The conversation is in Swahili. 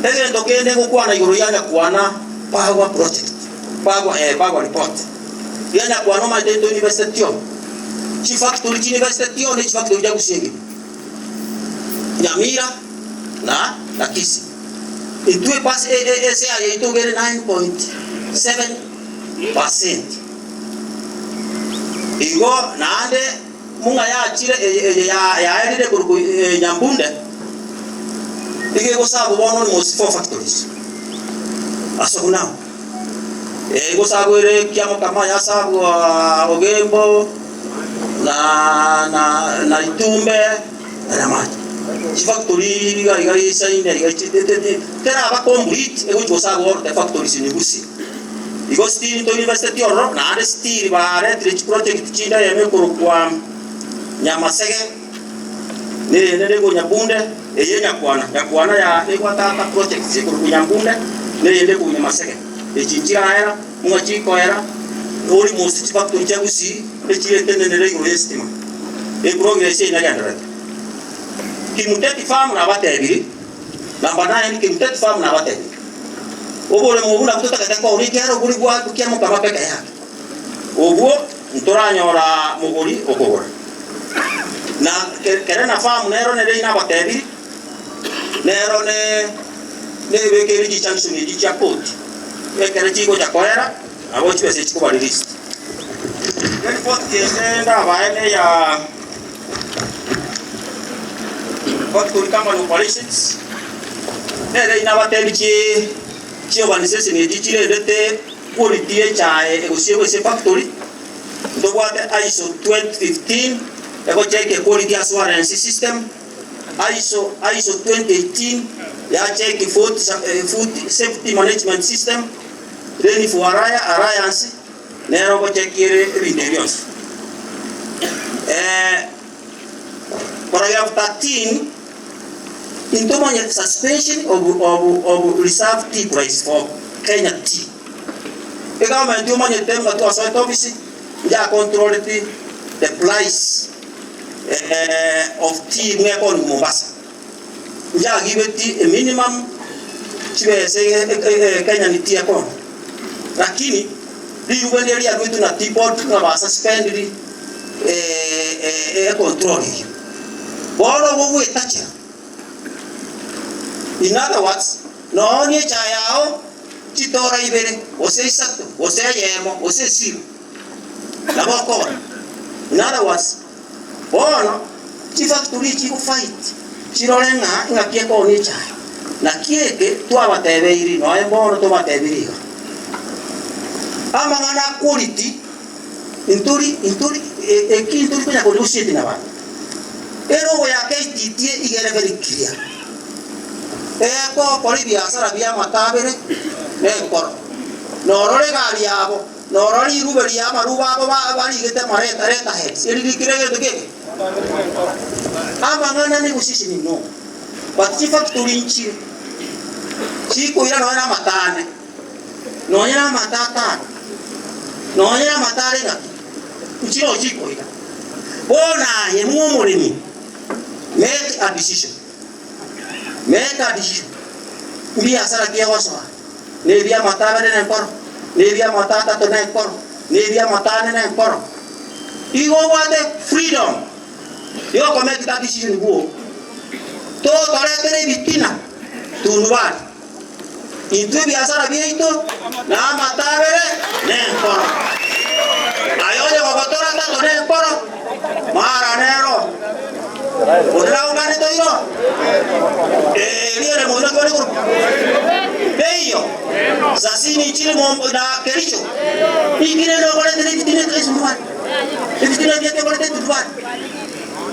ege ndokende gukwana iguru yana kwana Pagwa project Pagwa report yana kwana Maitendo University chi factory chi university ni chi factory ya kusingi Nyamira na Kisii itue pass SA itogere 9.7%. Igo naande munga ya chire ya edide kuruku Nyambunde ige go sabu bono ni most 4 factories aso now go sabu ere kiamo kama ya sabu Ogembo na Itumbe na Maji chi factory gari saine gari tera ba complete go sabu orte factories ni Busia igo steel to university oro na ade steel ba retrich project chinda yeme kurukwa Nyamasege ne go Nyambunde eye nyakwana ya egwa tata project zikuru Nyambunde ne yende ku Nyamasege echinjira era mwachi ko era ori most factory cha Busia echirete ne go estima progress ina yandara Kimuteti farm na batebiri namba 9 Kimuteti farm na batebiri obole mubuna kutoka katika orikero kuri gwa tukiamo kama peka yake obo ntoranyora muguri okogora na kere na farm nero ne reina batebiri nero ne bekeri junction ni cha port ekere chiko cha koera abo chwese chiko bali list yani port yenda baene ya factory kama operations ne reina batebiri chi organization ni dichire ndete quality cha egosiego se factory ndo wate ISO 2015 ego check quality assurance system ISO 2018 ya check food safety management system then for alliance nero go check interiors paragraph 13 into the suspension of reserve tea price for Kenya tea. The government do money them to a site office, they control the price of tea in Mombasa. They give it a minimum Kenya tea account. Lakini the uwele ya kwetu na teapot na basa spend control. Bora wewe tacha. In other words, no onye chayao chitora ibere ose isato ose yemo ose siu na boko. In other words, bono chi factory chi fight chirolenga ngakie ko onye chayo na kieke tu abatebeiri no embono to batebiriga amangana quality inturi ekinturi kwa kulusiti na bana ero ya KTT igere very clear eko kori biashara bia matabere nekoro norore gari yabo norori ruberi yama rubabo bali gete mareta he siri kirege dugege amangana ni usisi ni no but factory nchi chiko ira no na matane no ira matata no ira matare na uchiro chiko ira bona ye mumurimi make a decision Bia sara kia waswa ne bia matane na koro ne bia matata to na koro ne bia matane na koro igo wate freedom yo ko make that decision go to tore tere bitina tunwa itu bia sara bia ito na matane na koro ayo de gotora ta to na koro mara nero Udara ungane to iro. Liere mo na kore grupo. Peyo. Sasini chile mo na kericho. Ikine no kore tene tres muan. Ikine dia kore tene tuan.